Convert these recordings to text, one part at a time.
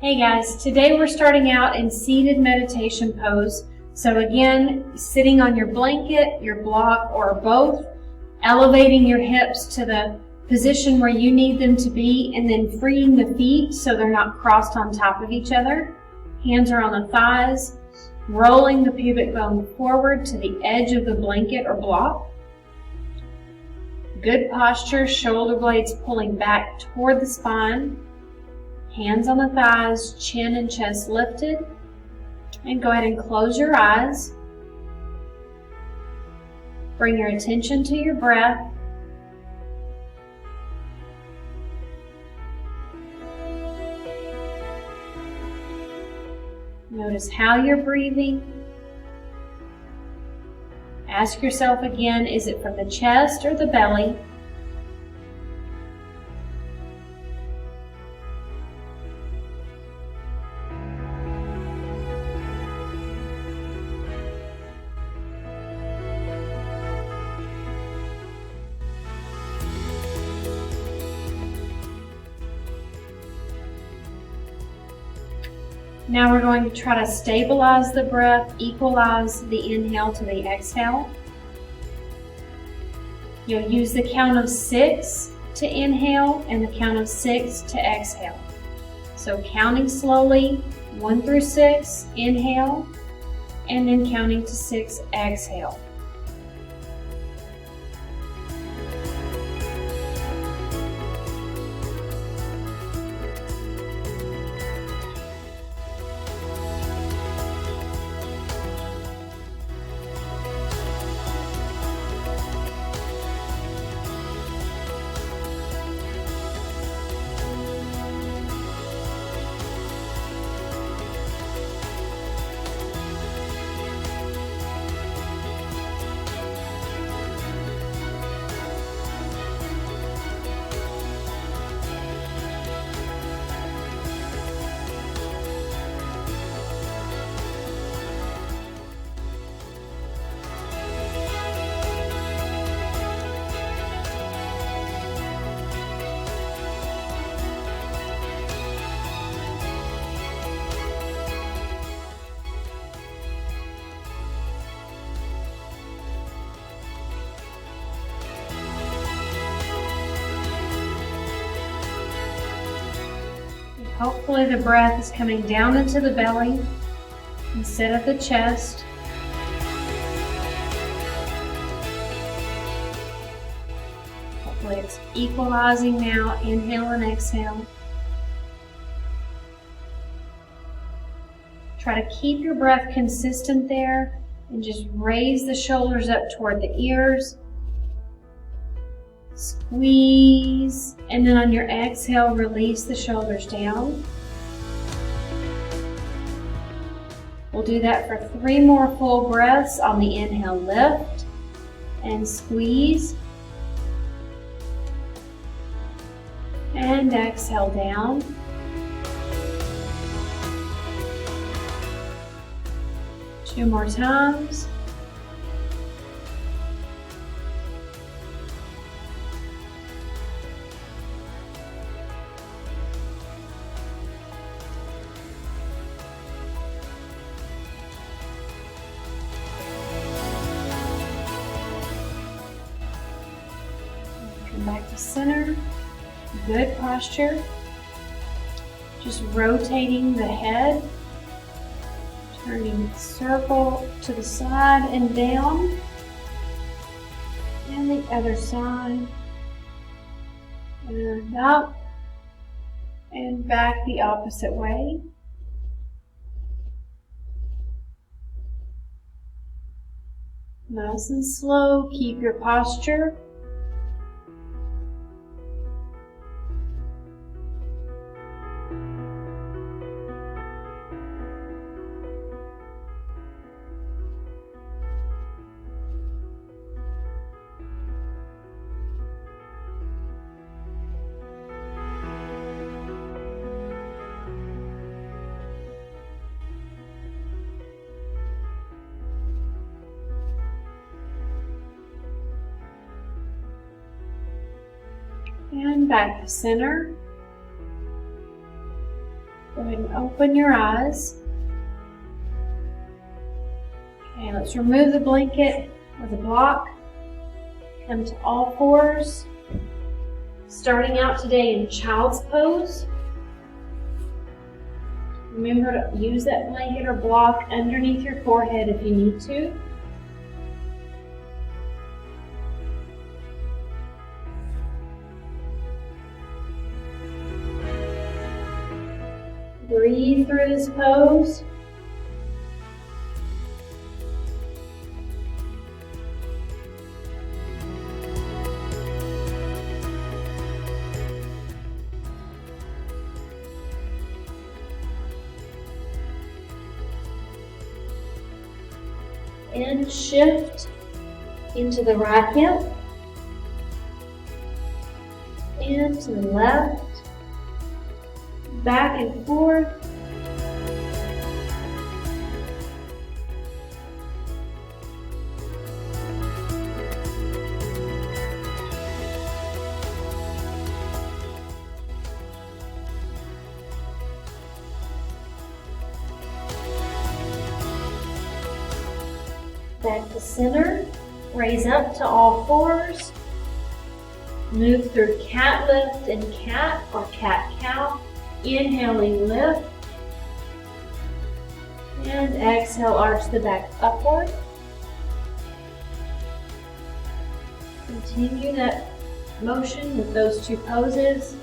Hey guys, today we're starting out in seated meditation pose. So again, sitting on your blanket, your block, or both, elevating your hips to the position where you need them to be, and then freeing the feet so they're not crossed on top of each other. Hands are on the thighs, rolling the pubic bone forward to the edge of the blanket or block. Good posture, shoulder blades pulling back toward the spine. Hands on the thighs, chin and chest lifted. And go ahead and close your eyes. Bring your attention to your breath. Notice how you're breathing. Ask yourself again, is it from the chest or the belly? Now we're going to try to stabilize the breath, equalize the inhale to the exhale. You'll use the count of 6 to inhale and the count of 6 to exhale. So counting slowly, 1 through 6, inhale, and then counting to 6, exhale. Hopefully the breath is coming down into the belly instead of the chest. Hopefully it's equalizing now, inhale and exhale. Try to keep your breath consistent there and just raise the shoulders up toward the ears. Squeeze, and then on your exhale, release the shoulders down. We'll do that for 3 more full breaths. On the inhale, lift and squeeze. And exhale down. Two more times. Come back to center. Good posture. Just rotating the head. Turning the circle to the side and down. And the other side. And up. And back the opposite way. Nice and slow. Keep your posture. And back to center. Go ahead and open your eyes. Okay, let's remove the blanket or the block. Come to all fours. Starting out today in child's pose. Remember to use that blanket or block underneath your forehead if you need to. Breathe through this pose. And shift into the right hip and to the left, back and forth. Back to center, raise up to all fours, move through cat lift and cat or cat-cow, inhaling lift, and exhale, arch the back upward. Continue that motion with those two poses.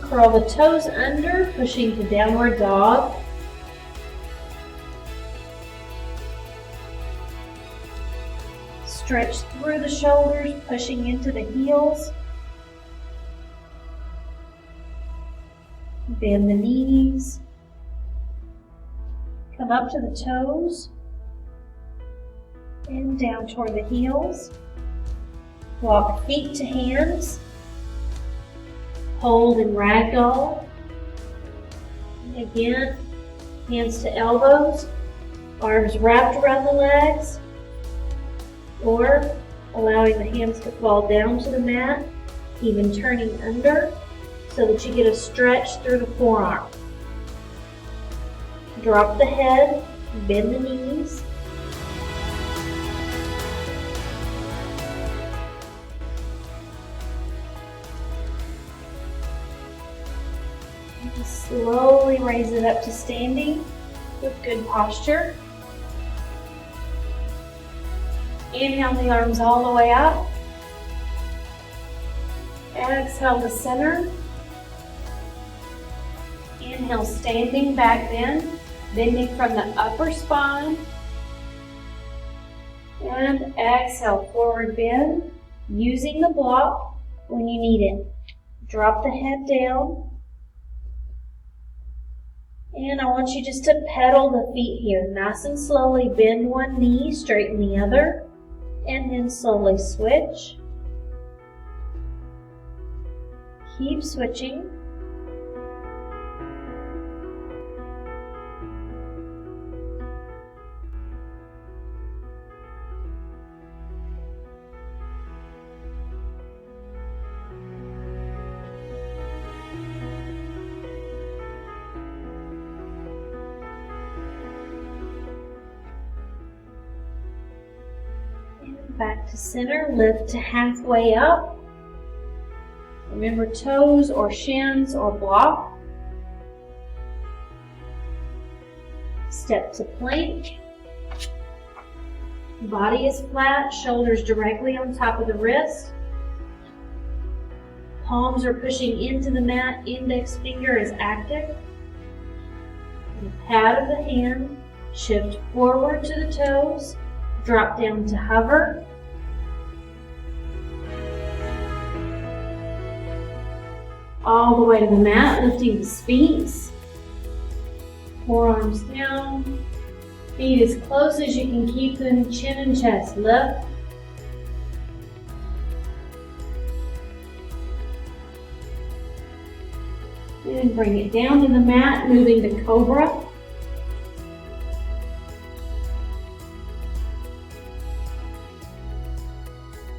Curl the toes under, pushing to downward dog. Stretch through the shoulders, pushing into the heels. Bend the knees. Come up to the toes and down toward the heels. Walk feet to hands. Hold in ragdoll. And again, hands to elbows, arms wrapped around the legs, or allowing the hands to fall down to the mat, even turning under so that you get a stretch through the forearm. Drop the head, bend the knees. Slowly raise it up to standing with good posture. Inhale the arms all the way up. Exhale to center. Inhale, standing back bend, bending from the upper spine. And exhale, forward bend, using the block when you need it. Drop the head down. And I want you just to pedal the feet here. Nice and slowly bend one knee, straighten the other, and then slowly switch. Keep switching. Back to center, lift to halfway up. Remember toes or shins or block. Step to plank. Body is flat, shoulders directly on top of the wrist. Palms are pushing into the mat, index finger is active. The pad of the hand, shift forward to the toes, drop down to hover. All the way to the mat, lifting the Sphinx. Forearms down. Feet as close as you can keep them, chin and chest. Lift. And bring it down to the mat, moving to Cobra.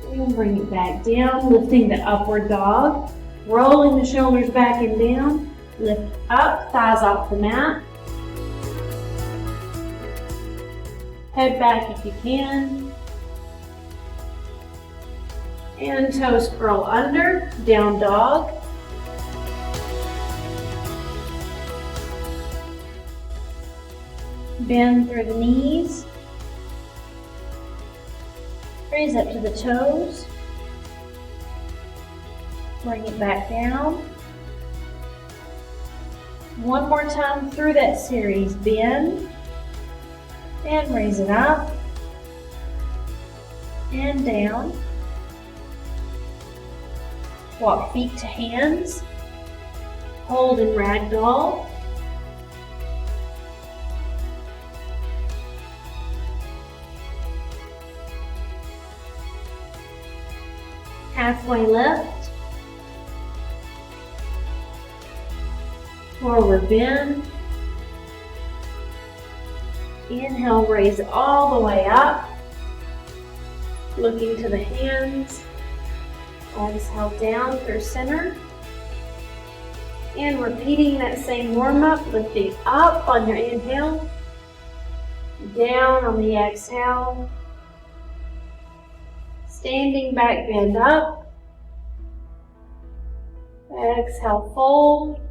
And bring it back down, lifting to Upward Dog. Rolling the shoulders back and down. Lift up, thighs off the mat. Head back if you can. And toes curl under, down dog. Bend through the knees. Raise up to the toes. Bring it back down. One more time through that series. Bend. And raise it up. And down. Walk feet to hands. Hold in ragdoll. Halfway lift. Forward bend. Inhale, raise all the way up. Looking to the hands. Exhale down through center. And repeating that same warm-up, lifting up on your inhale. Down on the exhale. Standing back, bend up. Exhale, fold.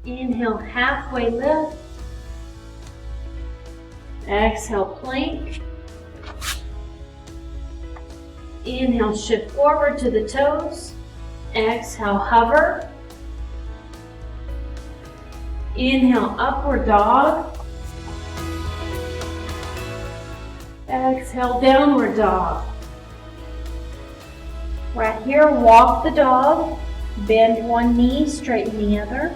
Inhale, halfway lift. Exhale, plank. Inhale, shift forward to the toes. Exhale, hover. Inhale, upward dog. Exhale, downward dog. Right here, walk the dog. Bend one knee, straighten the other.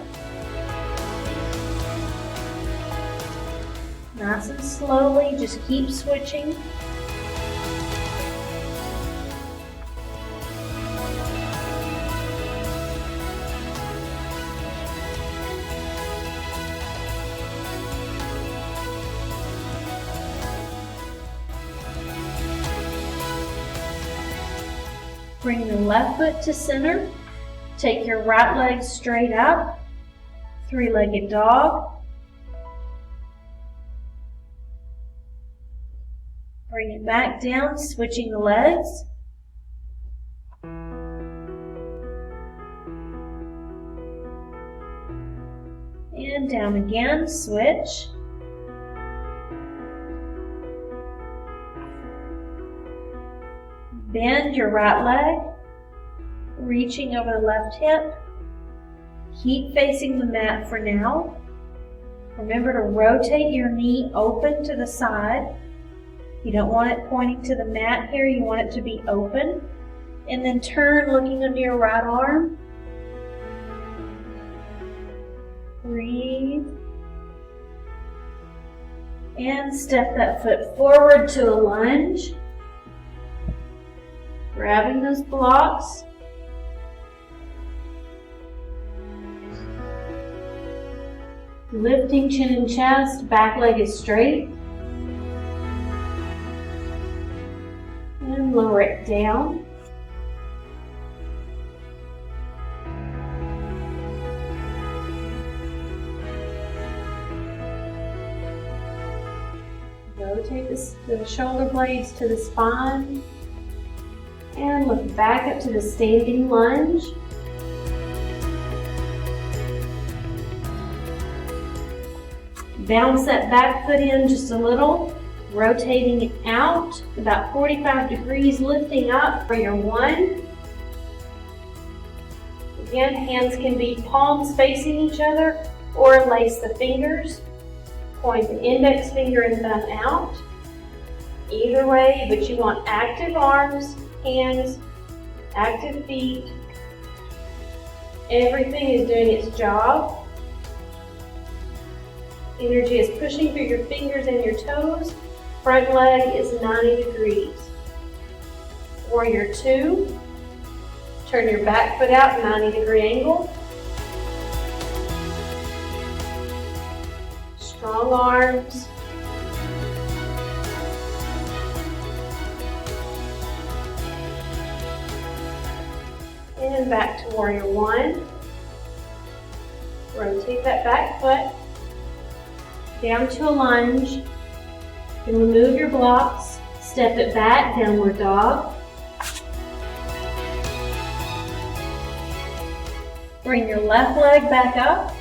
Nice and slowly, just keep switching. Bring the left foot to center. Take your right leg straight up. Three-legged dog. Bring it back down, switching the legs. And down again, switch. Bend your right leg, reaching over the left hip. Keep facing the mat for now. Remember to rotate your knee open to the side. You don't want it pointing to the mat here, you want it to be open. And then turn looking under your right arm. Breathe. And step that foot forward to a lunge. Grabbing those blocks. Lifting chin and chest, back leg is straight. And lower it down. Rotate the shoulder blades to the spine. And look back up to the standing lunge. Bounce that back foot in just a little, rotating it out about 45 degrees, lifting up for your one. Again, hands can be palms facing each other or lace the fingers. Point the index finger and thumb out. Either way, but you want active arms, hands, active feet, Everything is doing its job. Energy is pushing through your fingers and your toes. Front leg is 90 degrees. Warrior 2. Turn your back foot out, 90-degree angle. Strong arms. And back to Warrior 1. Rotate that back foot. Down to a lunge. And remove your blocks. Step it back, downward dog. Bring your left leg back up.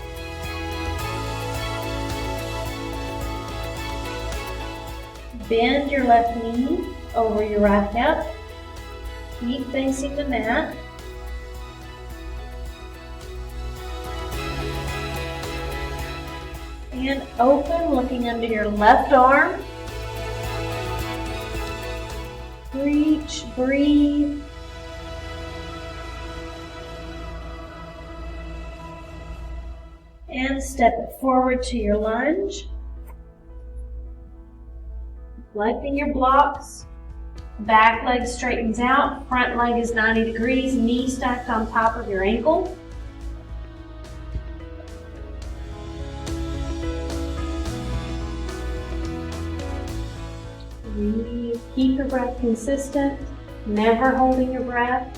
Bend your left knee over your right hip. Keep facing the mat. And open, looking under your left arm. Reach, breathe. And step it forward to your lunge. Lengthen your blocks. Back leg straightens out. Front leg is 90 degrees. Knee stacked on top of your ankle. Breathe. Keep your breath consistent. Never holding your breath.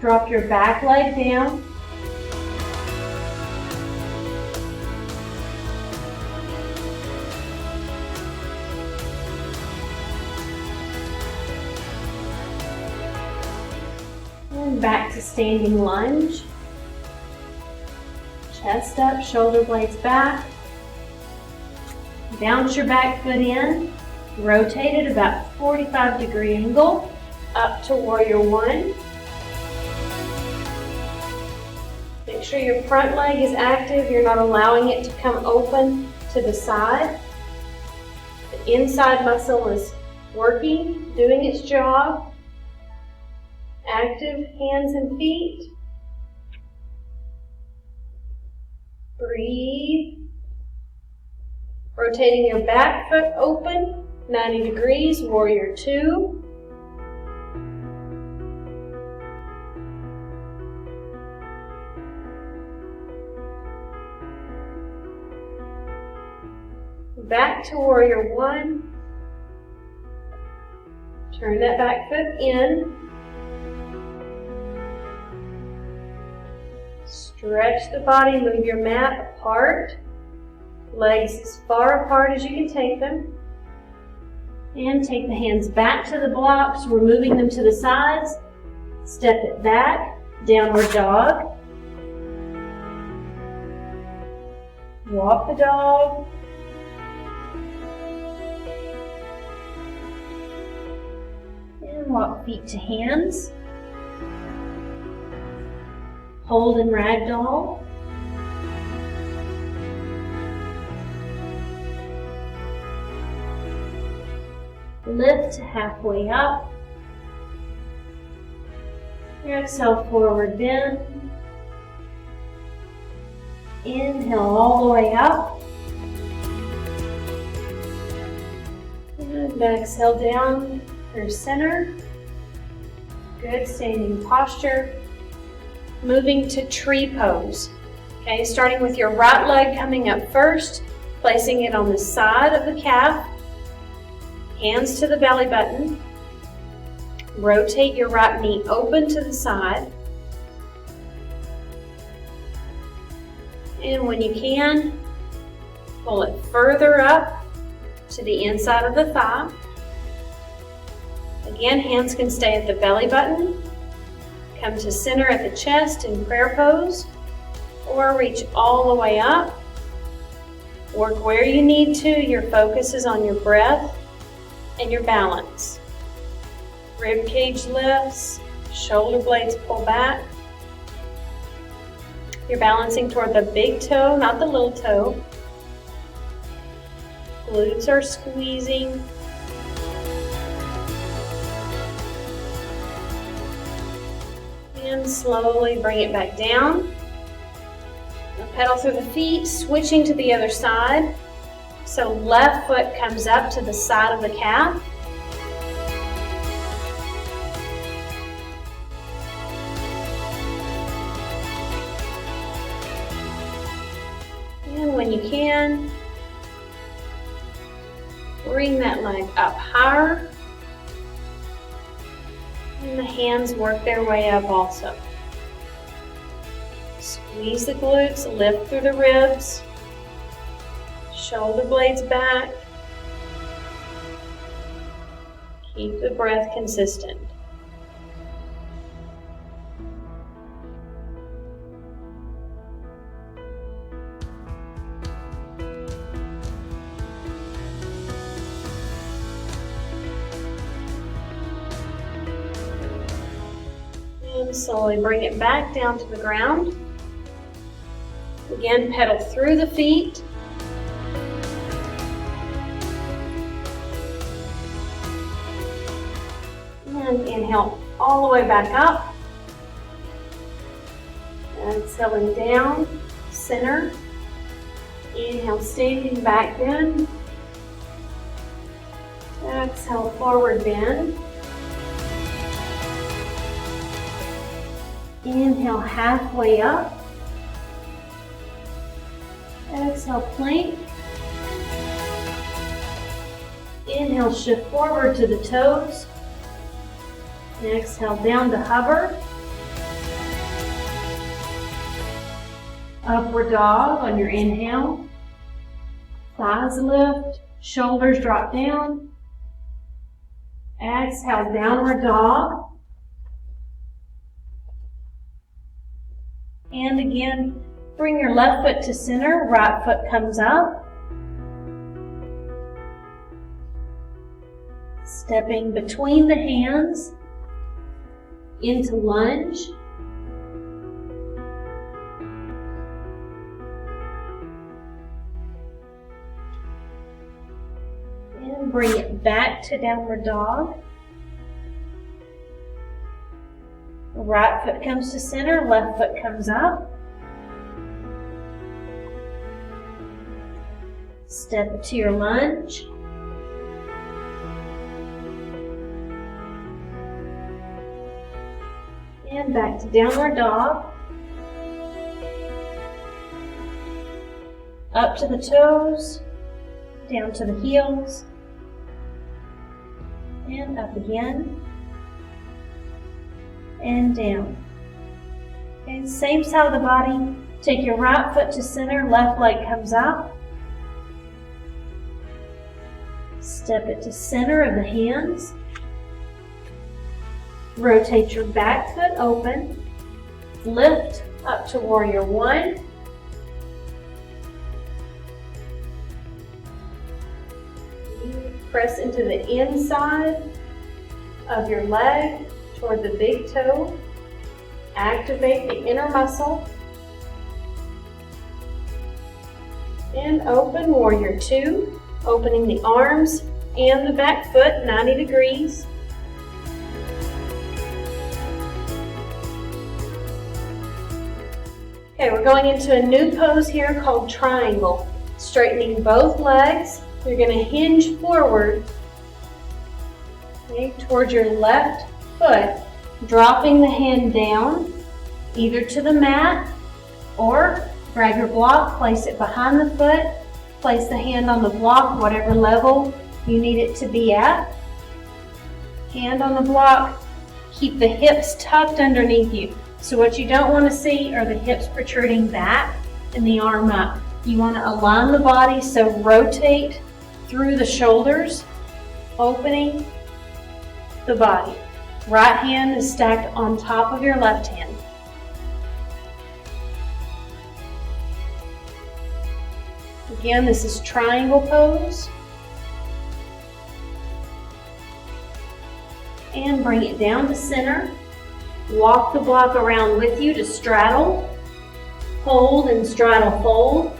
Drop your back leg down. And back to standing lunge. Chest up, shoulder blades back. Bounce your back foot in. Rotate it about 45-degree angle up to Warrior 1. Make sure your front leg is active. You're not allowing it to come open to the side. The inside muscle is working, doing its job. Active hands and feet. Breathe. Rotating your back foot open, 90 degrees, Warrior 2. Back to Warrior 1. Turn that back foot in. Stretch the body, move your mat apart. Legs as far apart as you can take them. And take the hands back to the blocks, removing them to the sides. Step it back, downward dog. Walk the dog. And walk feet to hands. Hold in ragdoll. Lift to halfway up. Exhale, forward bend. Inhale all the way up. And exhale down through center. Good standing posture. Moving to tree pose. Okay, starting with your right leg coming up first, placing it on the side of the calf. Hands to the belly button. Rotate your right knee open to the side. And when you can, pull it further up to the inside of the thigh. Again, hands can stay at the belly button. Come to center at the chest in prayer pose, or reach all the way up. Work where you need to. Your focus is on your breath and your balance. Rib cage lifts, shoulder blades pull back. You're balancing toward the big toe, not the little toe. Glutes are squeezing. And slowly bring it back down. Pedal through the feet, switching to the other side. So left foot comes up to the side of the calf. And when you can, bring that leg up higher. And the hands work their way up also. Squeeze the glutes, lift through the ribs. Shoulder blades back. Keep the breath consistent. And slowly bring it back down to the ground. Again, pedal through the feet. And inhale all the way back up. Exhaling down, center. Inhale, standing back bend. Exhale, forward bend. Inhale, halfway up. Exhale, plank. Inhale, shift forward to the toes. Exhale, down to hover. Upward dog on your inhale. Thighs lift, shoulders drop down. Exhale, downward dog. And again, bring your left foot to center, right foot comes up. Stepping between the hands into lunge. And bring it back to downward dog. Right foot comes to center, left foot comes up. Step to your lunge. And back to downward dog. Up to the toes, down to the heels, and up again. And down. Okay, same side of the body. Take your right foot to center, left leg comes out. Step it to center of the hands. Rotate your back foot open. Lift up to warrior one. Press into the inside of your leg toward the big toe. Activate the inner muscle. And open warrior two, opening the arms and the back foot 90 degrees. Okay, we're going into a new pose here called triangle. Straightening both legs. You're going to hinge forward, okay, towards your left foot, dropping the hand down, either to the mat or grab your block, place it behind the foot, place the hand on the block, whatever level you need it to be at. Hand on the block, keep the hips tucked underneath you. So what you don't want to see are the hips protruding back and the arm up. You want to align the body, so rotate through the shoulders, opening the body. Right hand is stacked on top of your left hand. Again, this is triangle pose. And bring it down to center. Walk the block around with you to straddle. Hold and straddle fold.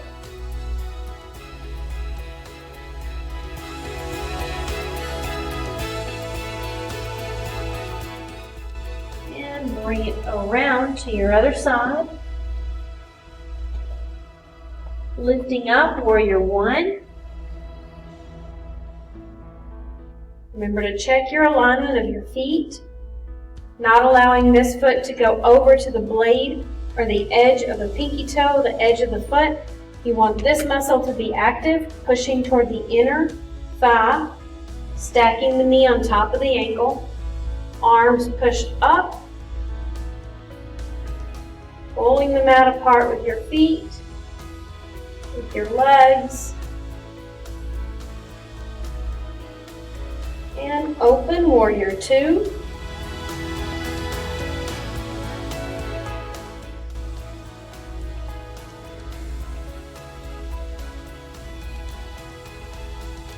And bring it around to your other side. Lifting up, warrior one. Remember to check your alignment of your feet, not allowing this foot to go over to the blade or the edge of the pinky toe, the edge of the foot. You want this muscle to be active, pushing toward the inner thigh, stacking the knee on top of the ankle, arms pushed up, pulling the mat apart with your feet, with your legs, and open, warrior two.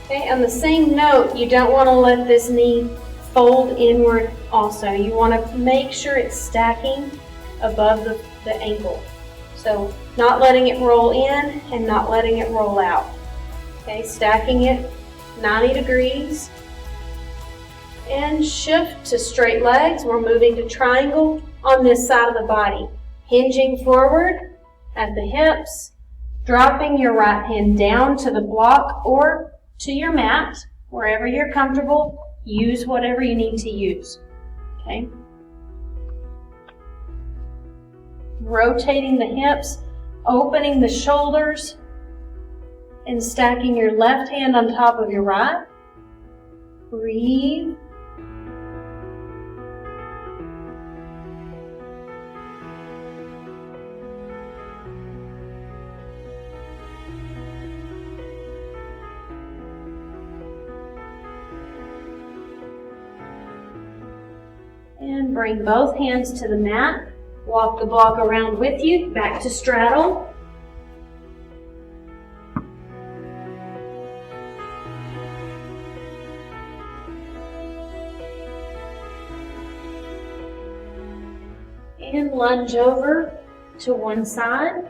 Okay, on the same note, you don't want to let this knee fold inward also. You want to make sure it's stacking above the ankle. So not letting it roll in and not letting it roll out. Okay, stacking it 90 degrees. And shift to straight legs. We're moving to triangle on this side of the body. Hinging forward at the hips, dropping your right hand down to the block or to your mat, wherever you're comfortable. Use whatever you need to use. Okay. Rotating the hips, opening the shoulders, and stacking your left hand on top of your right. Breathe. And bring both hands to the mat. Walk the block around with you, back to straddle. And lunge over to one side.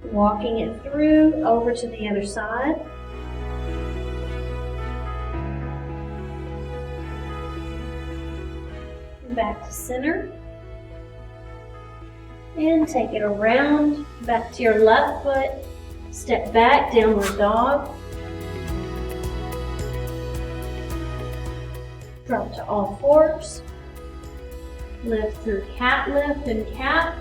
Walking it through over to the other side. Back to center. And take it around, back to your left foot. Step back, downward dog. Drop to all fours. Lift through cat lift and cat.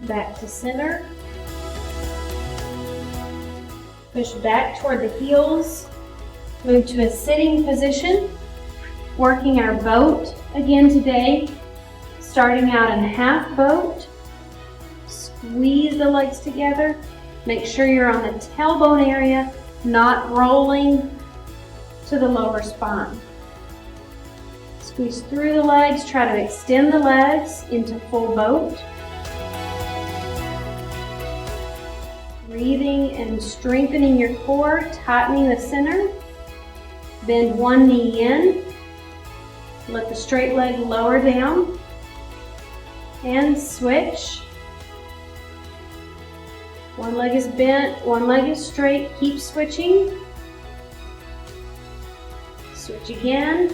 Back to center. Push back toward the heels. Move to a sitting position. Working our boat again today. Starting out in half boat. Squeeze the legs together. Make sure you're on the tailbone area, not rolling to the lower spine. Squeeze through the legs. Try to extend the legs into full boat. Breathing and strengthening your core, tightening the center. Bend one knee in. Let the straight leg lower down. And switch. One leg is bent, one leg is straight. Keep switching. Switch again.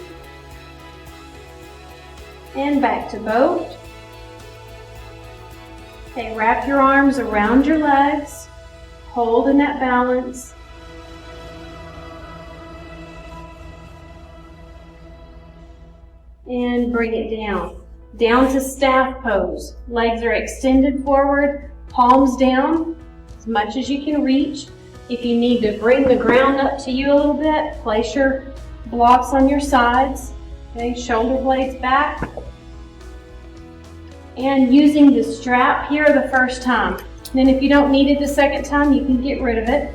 And back to boat. Okay, wrap your arms around your legs. Hold in that balance. And bring it down. Down to staff pose. Legs are extended forward, palms down, as much as you can reach. If you need to bring the ground up to you a little bit, place your blocks on your sides. Okay, shoulder blades back. And using the strap here the first time. And then if you don't need it the second time, you can get rid of it.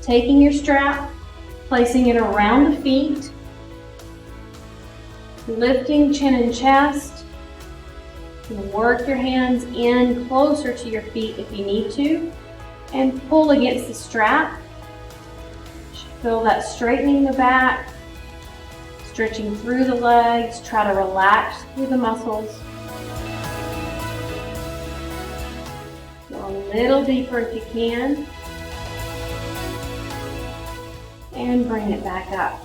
Taking your strap, placing it around the feet, lifting chin and chest, You can work your hands in closer to your feet if you need to, and pull against the strap. Feel that straightening the back, stretching through the legs. Try to relax through the muscles. Go a little deeper if you can. And bring it back up.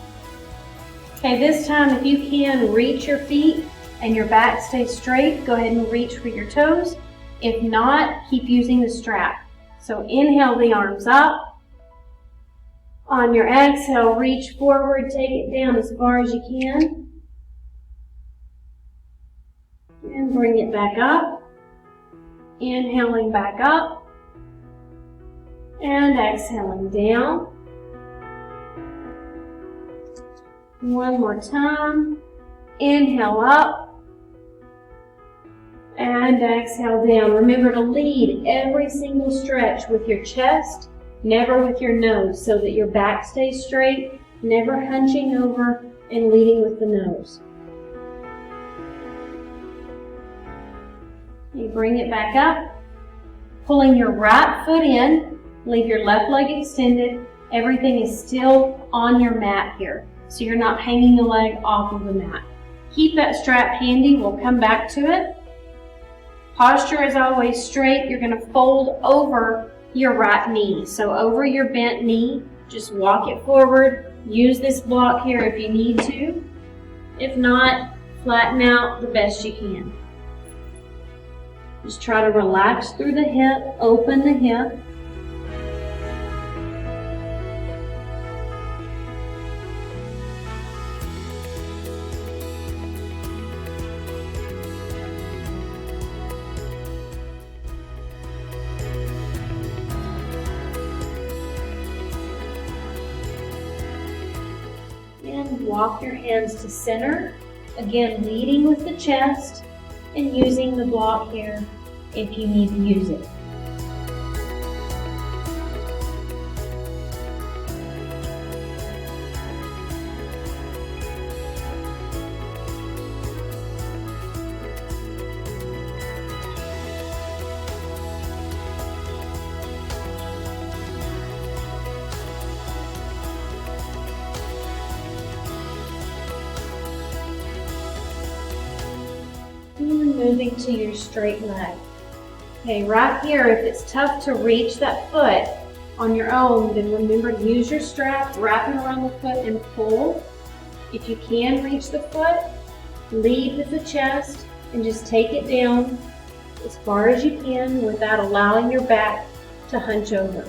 Okay, this time if you can reach your feet and your back stays straight, go ahead and reach for your toes. If not, keep using the strap. So inhale the arms up. On your exhale, reach forward, take it down as far as you can. And bring it back up. Inhaling back up. And exhaling down. One more time. Inhale up. And exhale down. Remember to lead every single stretch with your chest, never with your nose, so that your back stays straight, never hunching over and leading with the nose. You bring it back up, pulling your right foot in, leave your left leg extended. Everything is still on your mat here, so you're not hanging the leg off of the mat. Keep that strap handy, we'll come back to it. Posture is always straight. You're going to fold over your right knee. So over your bent knee, just walk it forward. Use this block here if you need to. If not, flatten out the best you can. Just try to relax through the hip, open the hip. And walk your hands to center. Again, leading with the chest and using the block here if you need to use it. And moving to your straight leg. Okay, right here, if it's tough to reach that foot on your own, then remember to use your strap, wrap it around the foot and pull. If you can reach the foot, lead with the chest and just take it down as far as you can without allowing your back to hunch over.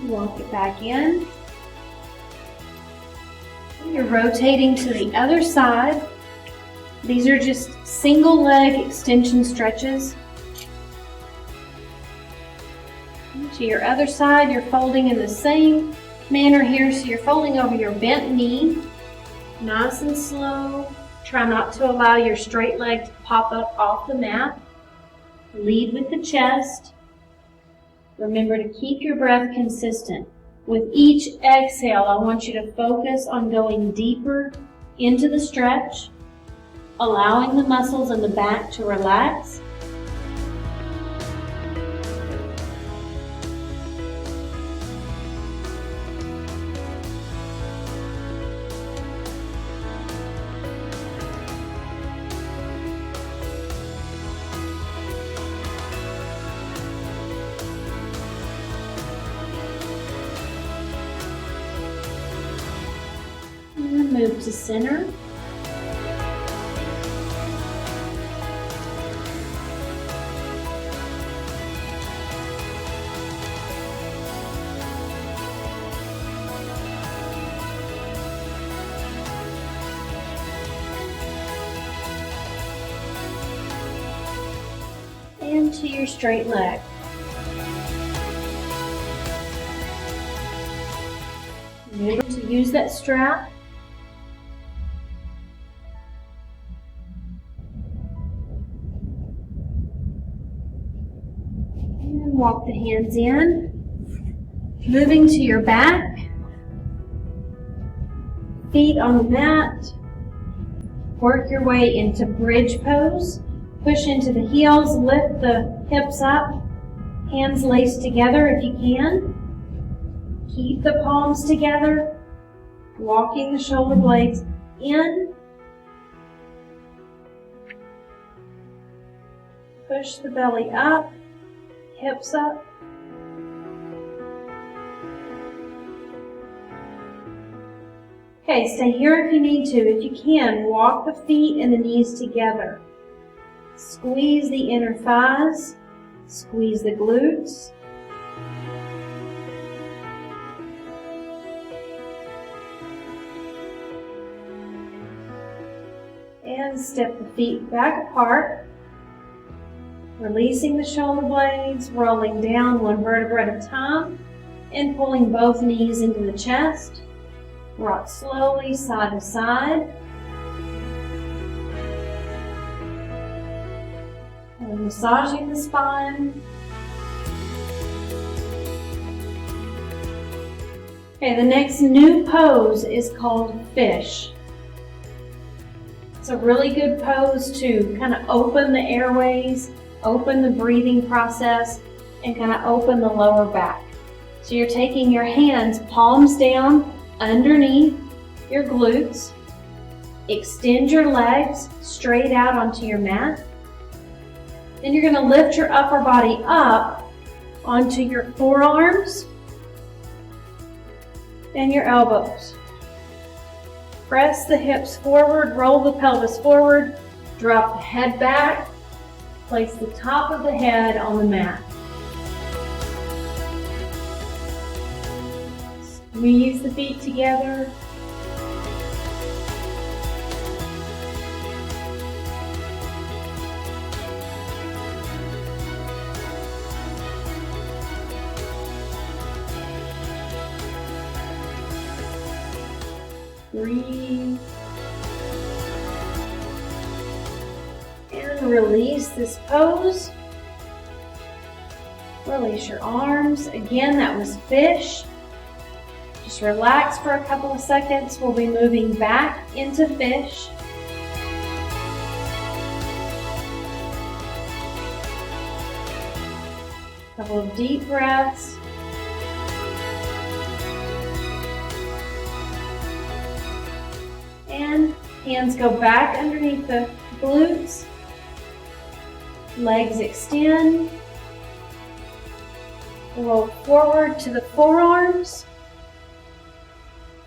Walk it back in. You're rotating to the other side. These are just single leg extension stretches. To your other side, you're folding in the same manner here. So you're folding over your bent knee, nice and slow. Try not to allow your straight leg to pop up off the mat. Lead with the chest. Remember to keep your breath consistent. With each exhale, I want you to focus on going deeper into the stretch, allowing the muscles in the back to relax. Move to center. And to your straight leg. Remember to use that strap. And walk the hands in. Moving to your back. Feet on the mat. Work your way into bridge pose. Push into the heels, lift the hips up. Hands laced together if you can. Keep the palms together. Walking the shoulder blades in. Push the belly up, hips up. Okay, stay here if you need to. If you can, walk the feet and the knees together. Squeeze the inner thighs, squeeze the glutes. And step the feet back apart, releasing the shoulder blades, rolling down one vertebra at a time, and pulling both knees into the chest. Rock slowly side to side. And massaging the spine. Okay, the next new pose is called fish. It's a really good pose to kind of open the airways, open the breathing process, and kind of open the lower back. So you're taking your hands palms down underneath your glutes. Extend your legs straight out onto your mat. Then you're going to lift your upper body up onto your forearms and your elbows. Press the hips forward, roll the pelvis forward, drop the head back, place the top of the head on the mat. Squeeze the feet together. Breathe. And release this pose. Release your arms. Again, that was fish. Just relax for a couple of seconds. We'll be moving back into fish. A couple of deep breaths. And hands go back underneath the glutes. Legs extend. Roll forward to the forearms.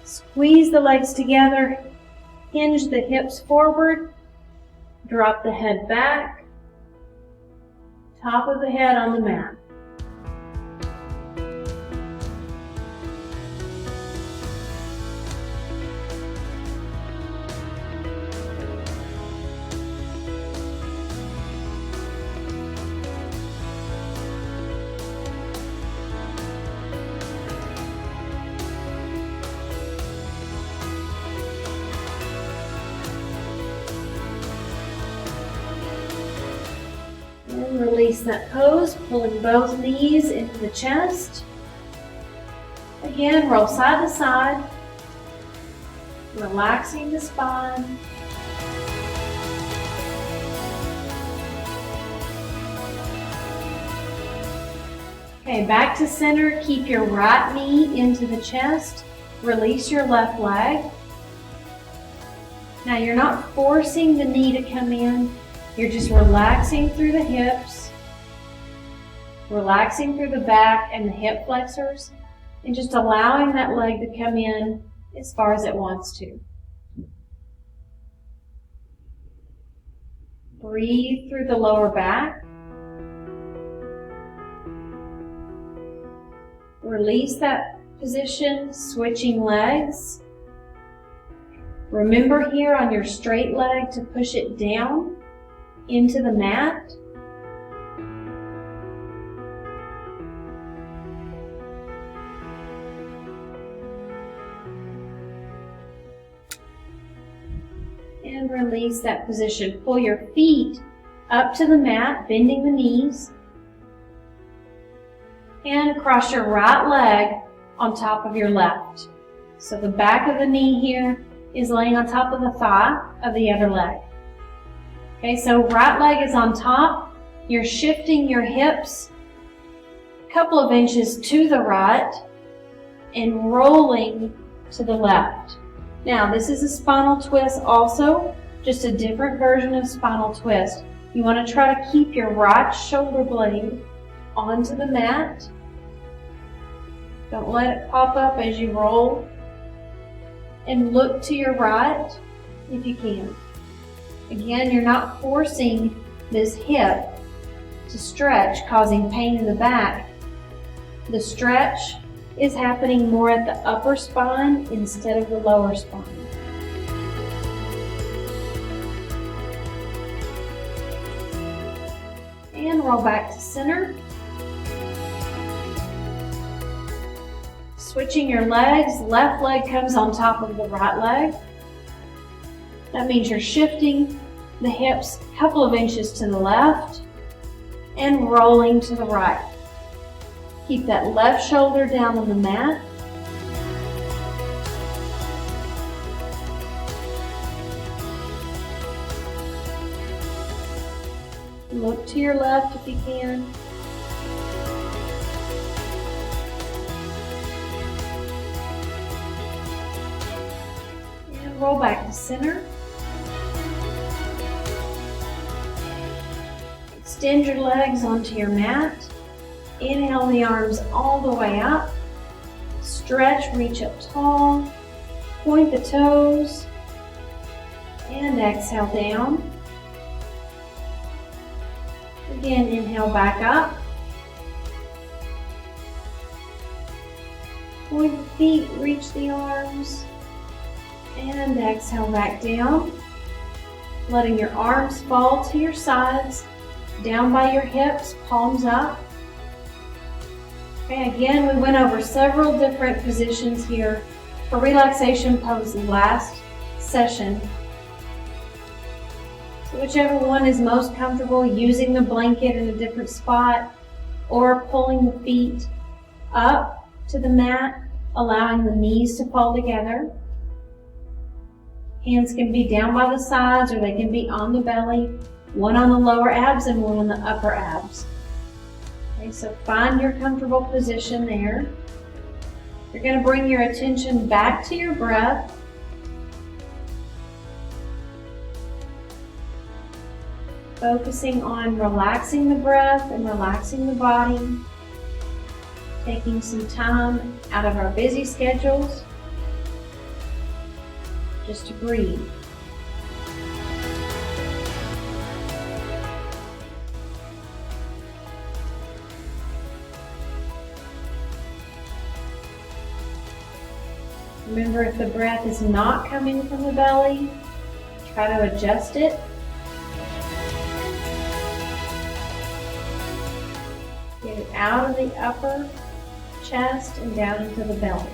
Squeeze the legs together. Hinge the hips forward. Drop the head back. Top of the head on the mat. And release that pose, pulling both knees into the chest. Again, roll side to side, relaxing the spine. Okay, back to center. Keep your right knee into the chest. Release your left leg. Now you're not forcing the knee to come in. You're just relaxing through the hips, relaxing through the back and the hip flexors, and just allowing that leg to come in as far as it wants to. Breathe through the lower back. Release that position, switching legs. Remember here on your straight leg to push it down into the mat. And release that position. Pull your feet up to the mat, bending the knees. And cross your right leg on top of your left. So the back of the knee here is laying on top of the thigh of the other leg. Okay, so right leg is on top. You're shifting your hips a couple of inches to the right and rolling to the left. Now, this is a spinal twist also, just a different version of spinal twist. You want to try to keep your right shoulder blade onto the mat. Don't let it pop up as you roll. And look to your right if you can. Again, you're not forcing this hip to stretch, causing pain in the back. The stretch is happening more at the upper spine instead of the lower spine. And roll back to center. Switching your legs, left leg comes on top of the right leg. That means you're shifting the hips a couple of inches to the left and rolling to the right. Keep that left shoulder down on the mat. Look to your left if you can. And roll back to center. Extend your legs onto your mat. Inhale the arms all the way up. Stretch, reach up tall. Point the toes. And exhale down. Again, inhale back up. Point the feet, reach the arms. And exhale back down. Letting your arms fall to your sides. Down by your hips, palms up. Okay, again, we went over several different positions here for relaxation pose last session. So whichever one is most comfortable, using the blanket in a different spot or pulling the feet up to the mat, allowing the knees to fall together. Hands can be down by the sides or they can be on the belly. One on the lower abs and one on the upper abs. Okay, so find your comfortable position there. You're going to bring your attention back to your breath. Focusing on relaxing the breath and relaxing the body. Taking some time out of our busy schedules just to breathe. Remember, if the breath is not coming from the belly, try to adjust it. Get it out of the upper chest and down into the belly.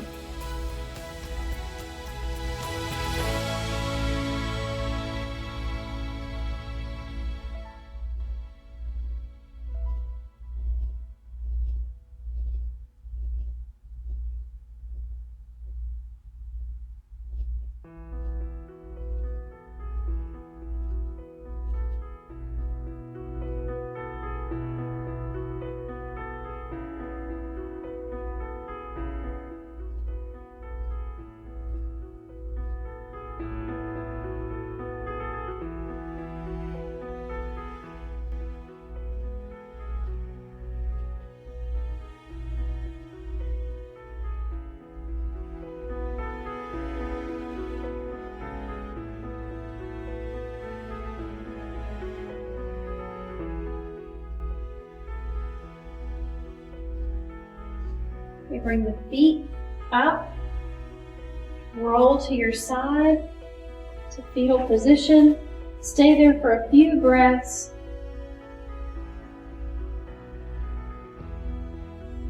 You bring the feet up, roll to your side to fetal position. Stay there for a few breaths.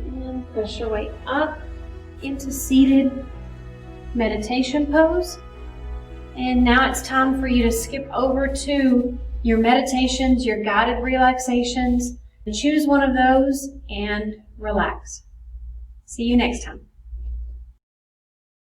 And push your way up into seated meditation pose. And now it's time for you to skip over to your meditations, your guided relaxations. Choose one of those and relax. See you next time.